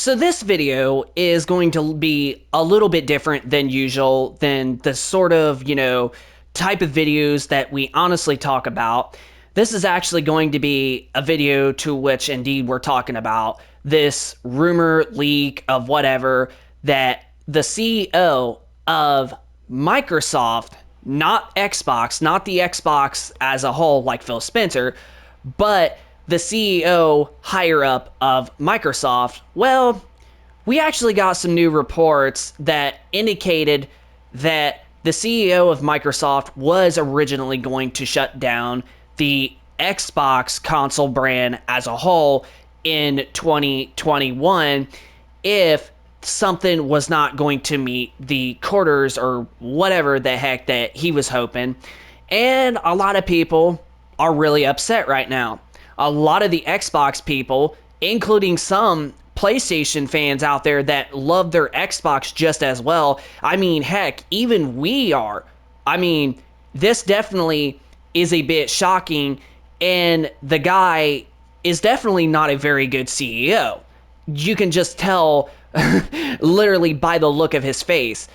So this video is going to be a little bit different than usual, than the sort of, type of videos that we honestly talk about. This is actually going to be a video to which indeed we're talking about this rumor leak of whatever that the CEO of Microsoft, not Xbox, not the Xbox as a whole like Phil Spencer, but the CEO higher up of Microsoft, well, we actually got some new reports that indicated that the CEO of Microsoft was originally going to shut down the Xbox console brand as a whole in 2021 if something was not going to meet the quarters or whatever the heck that he was hoping. And a lot of people are really upset right now. A lot of the Xbox people, including some PlayStation fans out there that love their Xbox just as well. I mean, heck, even we are. I mean, this definitely is a bit shocking, and the guy is definitely not a very good CEO. You can just tell literally by the look of his face.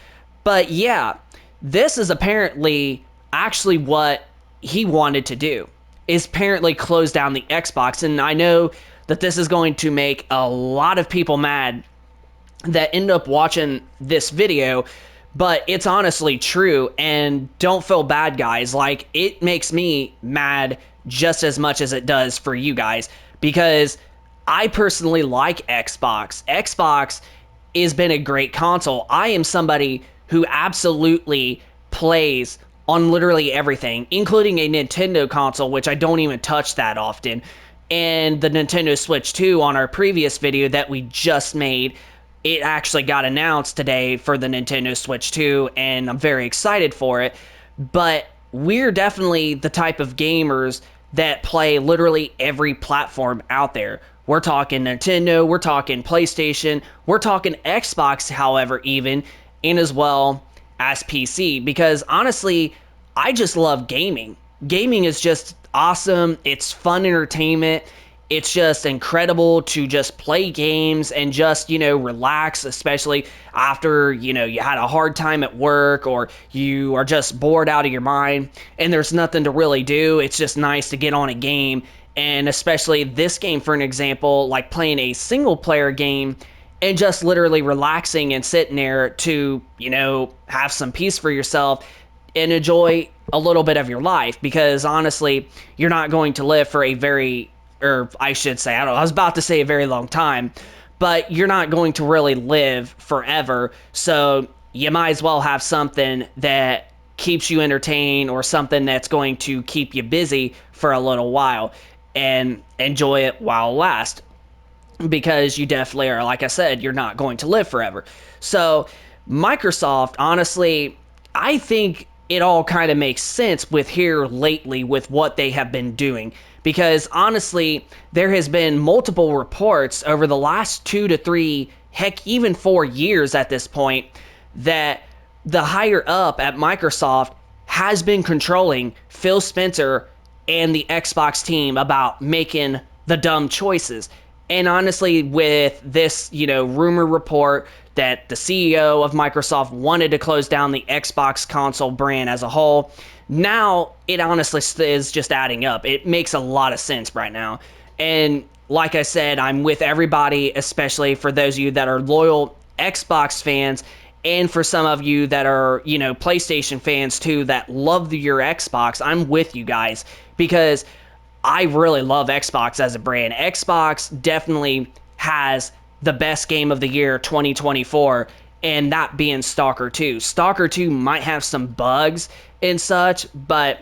But yeah, this is apparently actually what he wanted to do, is apparently close down the Xbox. And I know that this is going to make a lot of people mad that end up watching this video, but it's honestly true. And don't feel bad, guys. Like, it makes me mad just as much as it does for you guys, because I personally like Xbox. Xbox has been a great console. I am somebody who absolutely plays on literally everything, including a Nintendo console, which I don't even touch that often, and the Nintendo Switch 2 on our previous video that we just made. It actually got announced today for the Nintendo Switch 2, and I'm very excited for it. But we're definitely the type of gamers that play literally every platform out there. We're talking Nintendo, we're talking PlayStation, we're talking Xbox, however, even, and as well as PC, because honestly, I just love gaming. Gaming is just awesome. It's fun entertainment. It's just incredible to just play games and just, relax, especially after, you had a hard time at work or you are just bored out of your mind and there's nothing to really do. It's just nice to get on a game. And especially this game, for an example, like playing a single player game and just literally relaxing and sitting there to, have some peace for yourself and enjoy a little bit of your life, because honestly, you're not going to live for a very, or I should say, I don't know, I was about to say a very long time, but you're not going to really live forever. So you might as well have something that keeps you entertained or something that's going to keep you busy for a little while and enjoy it while it lasts, because you definitely are, like I said, you're not going to live forever. So Microsoft, honestly, I think it all kind of makes sense with here lately with what they have been doing, because honestly, there has been multiple reports over the last 2 to 3, heck, even 4 years at this point, that the higher up at Microsoft has been controlling Phil Spencer and the Xbox team about making the dumb choices. And honestly, with this, rumor report that the CEO of Microsoft wanted to close down the Xbox console brand as a whole, now it honestly is just adding up. It makes a lot of sense right now. And like I said, I'm with everybody, especially for those of you that are loyal Xbox fans, and for some of you that are, PlayStation fans too, that love your Xbox. I'm with you guys, because I really love Xbox as a brand. Xbox definitely has the best game of the year 2024, and that being Stalker 2. Stalker 2 might have some bugs and such, but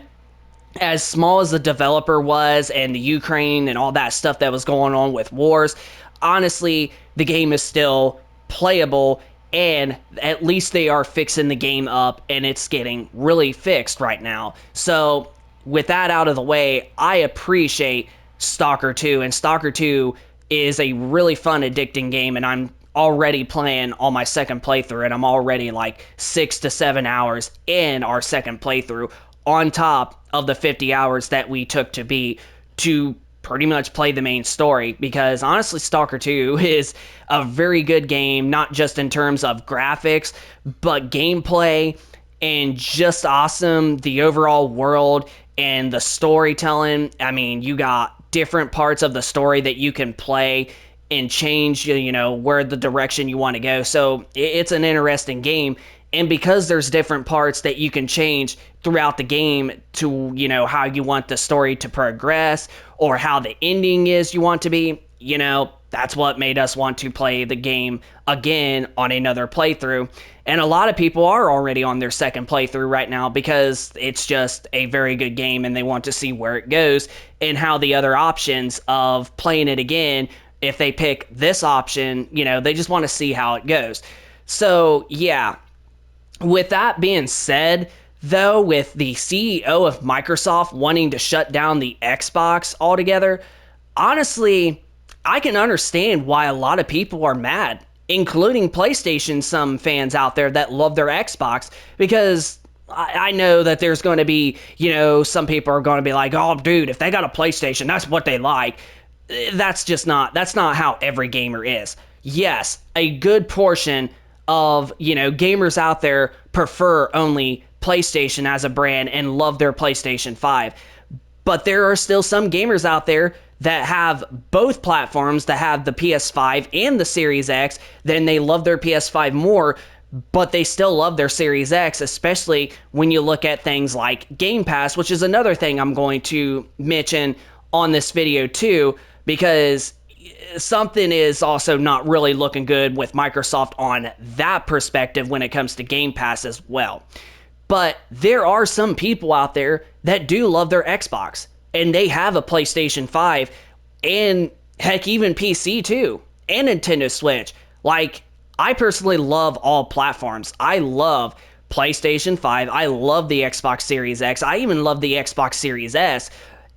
as small as the developer was and the Ukraine and all that stuff that was going on with wars, honestly, the game is still playable, and at least they are fixing the game up and it's getting really fixed right now. So with that out of the way, I appreciate Stalker 2, and Stalker 2 is a really fun, addicting game, and I'm already playing on my second playthrough, and I'm already like 6 to 7 hours in our second playthrough, on top of the 50 hours that we took to beat, to pretty much play the main story, because honestly Stalker 2 is a very good game, not just in terms of graphics, but gameplay and just awesome. The overall world and the storytelling. I mean, you got different parts of the story that you can play and change, where the direction you want to go. So it's an interesting game. And because there's different parts that you can change throughout the game to, how you want the story to progress or how the ending is you want to be, that's what made us want to play the game again on another playthrough. And a lot of people are already on their second playthrough right now because it's just a very good game and they want to see where it goes and how the other options of playing it again, if they pick this option, they just want to see how it goes. So, yeah. With that being said, though, with the CEO of Microsoft wanting to shut down the Xbox altogether, honestly, I can understand why a lot of people are mad, including PlayStation, some fans out there that love their Xbox, because I know that there's going to be, some people are going to be like, oh, dude, if they got a PlayStation, that's what they like. That's not how every gamer is. Yes, a good portion of, gamers out there prefer only PlayStation as a brand and love their PlayStation 5. But there are still some gamers out there that have both platforms, that have the PS5 and the Series X, then they love their PS5 more, but they still love their Series X, especially when you look at things like Game Pass, which is another thing I'm going to mention on this video too, because something is also not really looking good with Microsoft on that perspective when it comes to Game Pass as well. But there are some people out there that do love their Xbox, and they have a PlayStation 5, and heck, even PC too, and Nintendo Switch. Like, I personally love all platforms. I love PlayStation 5. I love the Xbox Series X. I even love the Xbox Series S.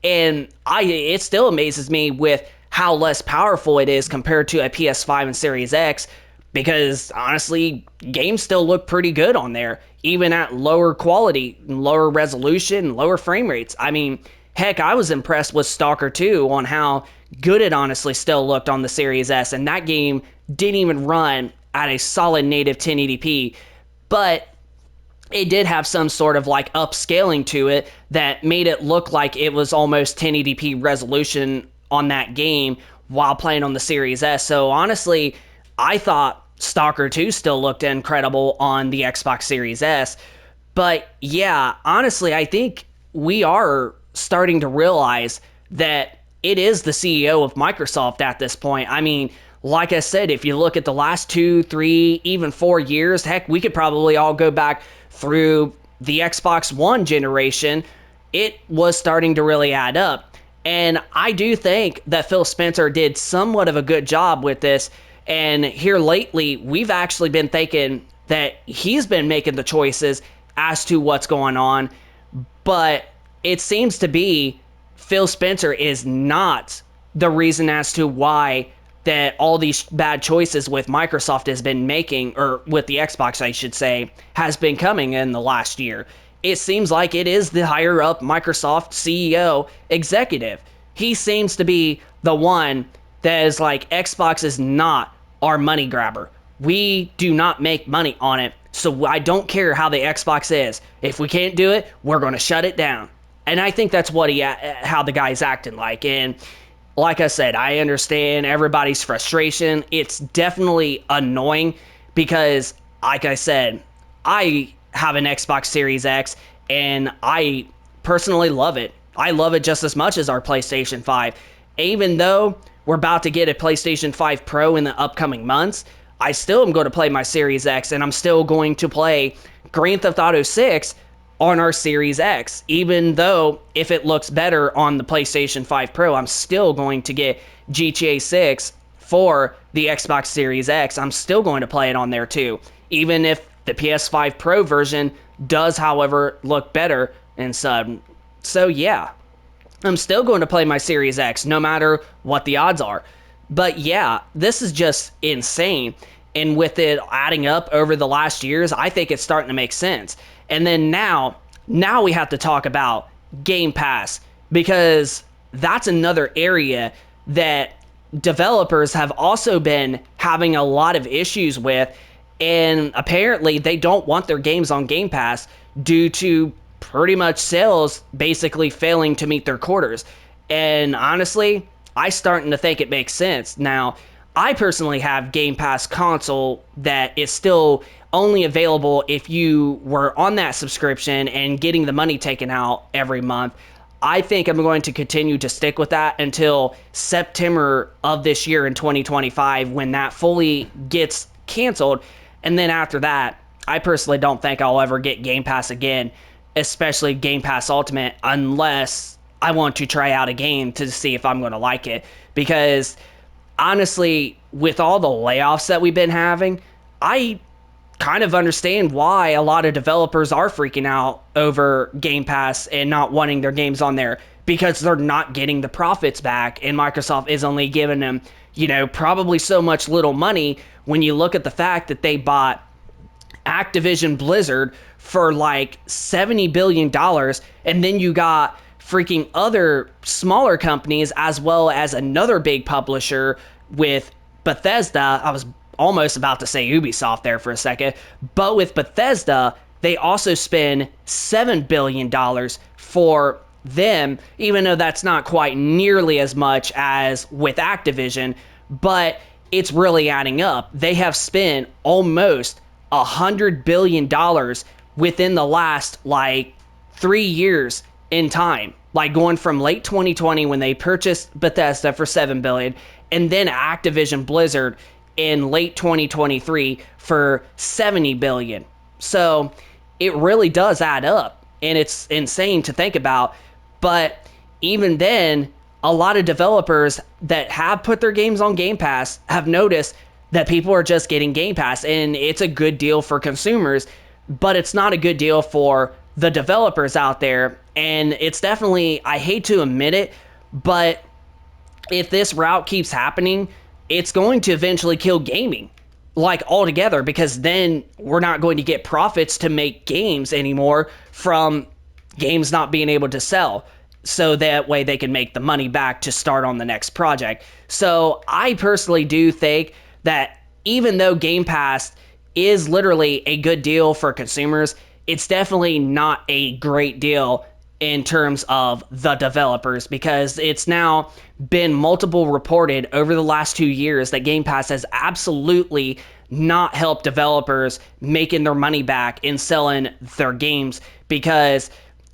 And it still amazes me with how less powerful it is compared to a PS5 and Series X, because honestly, games still look pretty good on there, even at lower quality, lower resolution, lower frame rates. I mean, heck, I was impressed with Stalker 2 on how good it honestly still looked on the Series S, and that game didn't even run at a solid native 1080p, but it did have some sort of like upscaling to it that made it look like it was almost 1080p resolution on that game while playing on the Series S. So honestly, I thought Stalker 2 still looked incredible on the Xbox Series S. But yeah, honestly, I think we are starting to realize that it is the CEO of Microsoft at this point. I mean, like I said, if you look at the last 2, 3, even 4 years, heck, we could probably all go back through the Xbox One generation. It was starting to really add up. And I do think that Phil Spencer did somewhat of a good job with this. And here lately, we've actually been thinking that he's been making the choices as to what's going on. But it seems to be Phil Spencer is not the reason as to why that all these bad choices with Microsoft has been making, or with the Xbox, I should say, has been coming in the last year. It seems like it is the higher up Microsoft CEO executive. He seems to be the one that is like, Xbox is not our money grabber. We do not make money on it. So I don't care how the Xbox is. If we can't do it, we're going to shut it down. And I think that's what how the guy's acting like. And like I said, I understand everybody's frustration. It's definitely annoying because, like I said, I have an Xbox Series X, and I personally love it. I love it just as much as our PlayStation 5. Even though we're about to get a PlayStation 5 Pro in the upcoming months, I still am going to play my Series X, and I'm still going to play Grand Theft Auto 6 on our Series X. Even though if it looks better on the PlayStation 5 Pro, I'm still going to get GTA 6 for the Xbox Series X. I'm still going to play it on there too. Even if the PS5 Pro version does, however, look better and so yeah, I'm still going to play my Series X no matter what the odds are. But yeah, this is just insane. And with it adding up over the last years, I think it's starting to make sense. And then now we have to talk about Game Pass, because that's another area that developers have also been having a lot of issues with. And apparently, they don't want their games on Game Pass due to pretty much sales basically failing to meet their quarters. And honestly, I starting to think it makes sense. Now, I personally have Game Pass console that is still only available if you were on that subscription and getting the money taken out every month. I think I'm going to continue to stick with that until September of this year in 2025 when that fully gets canceled. And then after that, I personally don't think I'll ever get Game Pass again, especially Game Pass Ultimate, unless I want to try out a game to see if I'm going to like it. Because honestly, with all the layoffs that we've been having, I kind of understand why a lot of developers are freaking out over Game Pass and not wanting their games on there, because they're not getting the profits back, and Microsoft is only giving them, probably so much little money when you look at the fact that they bought Activision Blizzard for like $70 billion, and then you got freaking other smaller companies as well as another big publisher with Bethesda. I was almost about to say Ubisoft there for a second, but with Bethesda, they also spend $7 billion for them, even though that's not quite nearly as much as with Activision, but it's really adding up. They have spent almost $100 billion within the last 3 years in time, like going from late 2020 when they purchased Bethesda for $7 billion, and then Activision Blizzard in late 2023 for $70 billion. So it really does add up, and it's insane to think about. But even then, a lot of developers that have put their games on Game Pass have noticed that people are just getting Game Pass, and it's a good deal for consumers, but it's not a good deal for the developers out there. And it's definitely, I hate to admit it, but if this route keeps happening, it's going to eventually kill gaming altogether, because then we're not going to get profits to make games anymore from games not being able to sell, so that way they can make the money back to start on the next project. So I personally do think that even though Game Pass is literally a good deal for consumers, it's definitely not a great deal in terms of the developers, because it's now been multiple reported over the last 2 years that Game Pass has absolutely not helped developers making their money back and selling their games. Because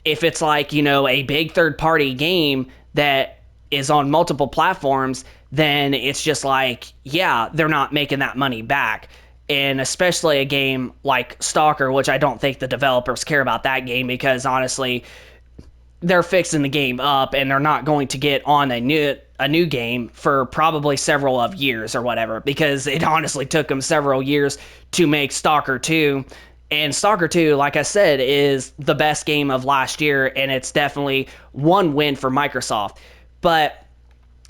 if it's a big third-party game that is on multiple platforms, then it's just they're not making that money back. And especially a game like Stalker, which I don't think the developers care about that game, because honestly, they're fixing the game up and they're not going to get on a new game for probably several of years or whatever, because it honestly took them several years to make Stalker 2. And Stalker 2, like I said, is the best game of last year, and it's definitely one win for Microsoft. But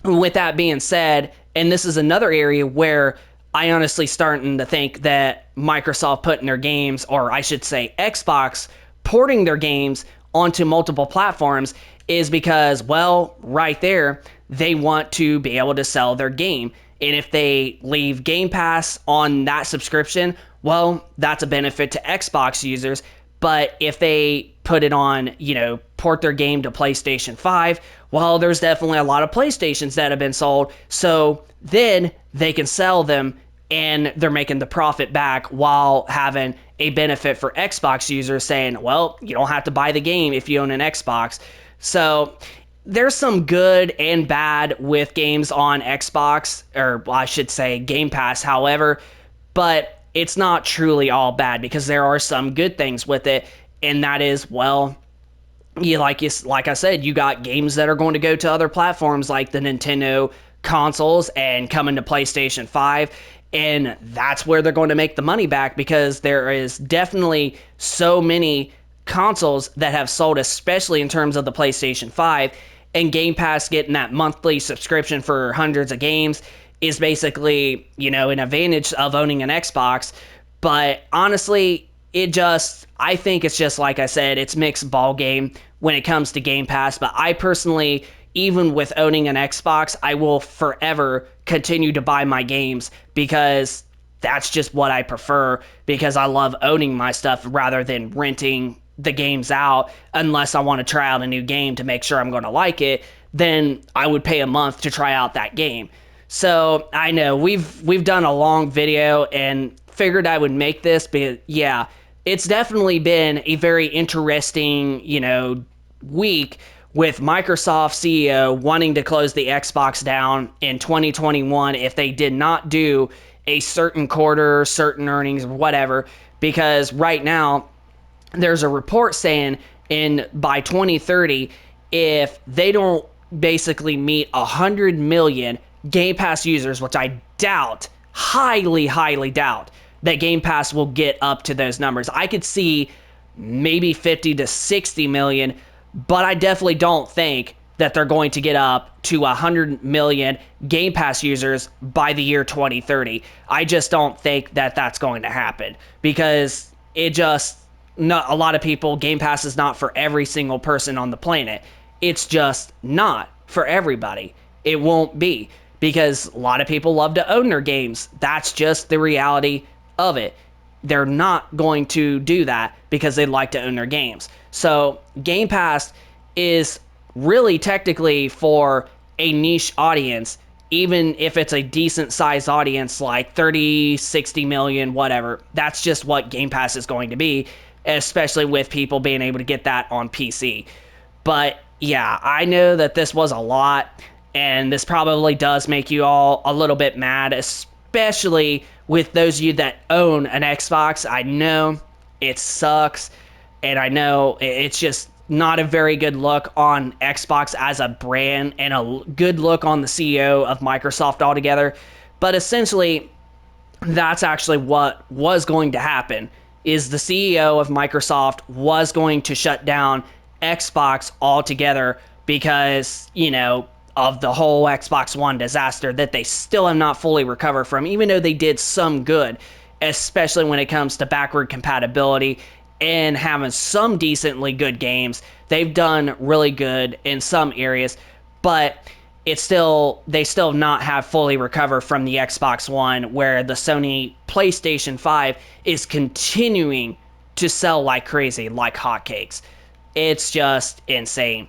with that being said, and this is another area where I honestly starting to think that Microsoft putting their games, or I should say Xbox porting their games onto multiple platforms, is because, right there, they want to be able to sell their game. And if they leave Game Pass on that subscription, that's a benefit to Xbox users. But if they put it on, port their game to PlayStation 5, there's definitely a lot of PlayStations that have been sold. So then they can sell them and they're making the profit back while having a benefit for Xbox users, saying, you don't have to buy the game if you own an Xbox. So there's some good and bad with games on Xbox, or I should say Game Pass, however, but it's not truly all bad, because there are some good things with it, and that is, like I said, you got games that are going to go to other platforms like the Nintendo consoles and come into PlayStation 5, and that's where they're going to make the money back, because there is definitely so many consoles that have sold, especially in terms of the PlayStation 5, and Game Pass getting that monthly subscription for hundreds of games is basically, an advantage of owning an Xbox. But honestly, I think it's just, like I said, it's mixed ball game when it comes to Game Pass. But I personally, even with owning an Xbox, I will forever continue to buy my games because that's just what I prefer, because I love owning my stuff rather than renting the games out. Unless I want to try out a new game to make sure I'm going to like it, then I would pay a month to try out that game. So I know we've done a long video and figured I would make this, but yeah, it's definitely been a very interesting, week with Microsoft CEO wanting to close the Xbox down in 2021 if they did not do a certain quarter, certain earnings, whatever. Because right now, there's a report saying by 2030, if they don't basically meet 100 million Game Pass users, which I doubt, highly, highly doubt, that Game Pass will get up to those numbers. I could see maybe 50 to 60 million, but I definitely don't think that they're going to get up to 100 million Game Pass users by the year 2030. I just don't think that that's going to happen, because not a lot of people, Game Pass is not for every single person on the planet. It's just not for everybody. It won't be, because a lot of people love to own their games. That's just the reality of it. They're not going to do that because they like to own their games. So Game Pass is really technically for a niche audience, even if it's a decent sized audience like 30, 60 million, whatever. That's just what Game Pass is going to be, especially with people being able to get that on PC. But yeah, I know that this was a lot, and this probably does make you all a little bit mad, especially with those of you that own an Xbox. I know it sucks, and I know it's just not a very good look on Xbox as a brand, and a good look on the CEO of Microsoft altogether. But essentially, that's actually what was going to happen, is the CEO of Microsoft was going to shut down Xbox altogether because, of the whole Xbox One disaster that they still have not fully recovered from, even though they did some good, especially when it comes to backward compatibility and having some decently good games. They've done really good in some areas, but they still not have fully recovered from the Xbox One, where the Sony PlayStation 5 is continuing to sell like crazy, like hotcakes. It's just insane.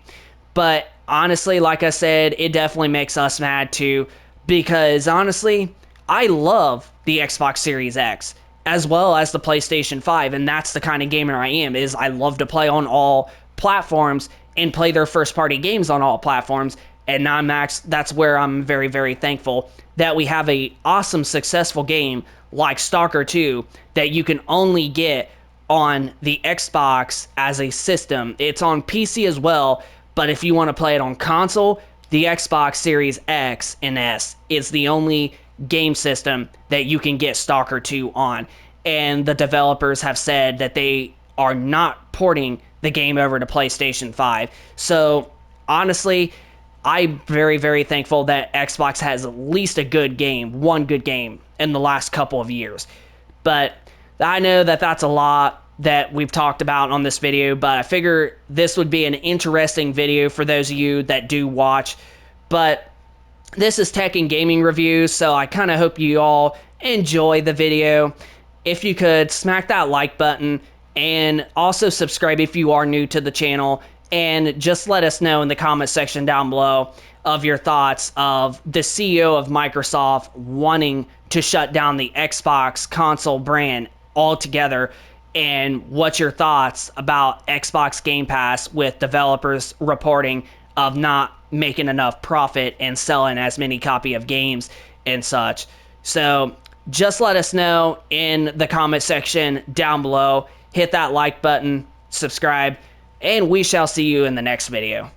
But honestly, like I said, it definitely makes us mad too, because honestly, I love the Xbox Series X as well as the PlayStation 5, and that's the kind of gamer I am. Is I love to play on all platforms and play their first party games on all platforms. And that's where I'm very, very thankful that we have a awesome, successful game like Stalker 2 that you can only get on the Xbox as a system. It's on PC as well, but if you want to play it on console, the Xbox Series X and S is the only game system that you can get Stalker 2 on. And the developers have said that they are not porting the game over to PlayStation 5. So honestly, I'm very, very thankful that Xbox has at least one good game in the last couple of years. But I know that that's a lot that we've talked about on this video, but I figure this would be an interesting video for those of you that do watch. But this is tech and gaming reviews, so I kind of hope you all enjoy the video. If you could smack that like button, and also subscribe if you are new to the channel, and just let us know in the comment section down below of your thoughts of the CEO of Microsoft wanting to shut down the Xbox console brand altogether, and what's your thoughts about Xbox Game Pass with developers reporting of not making enough profit and selling as many copy of games and such. So just let us know in the comment section down below. Hit that like button, subscribe, and we shall see you in the next video.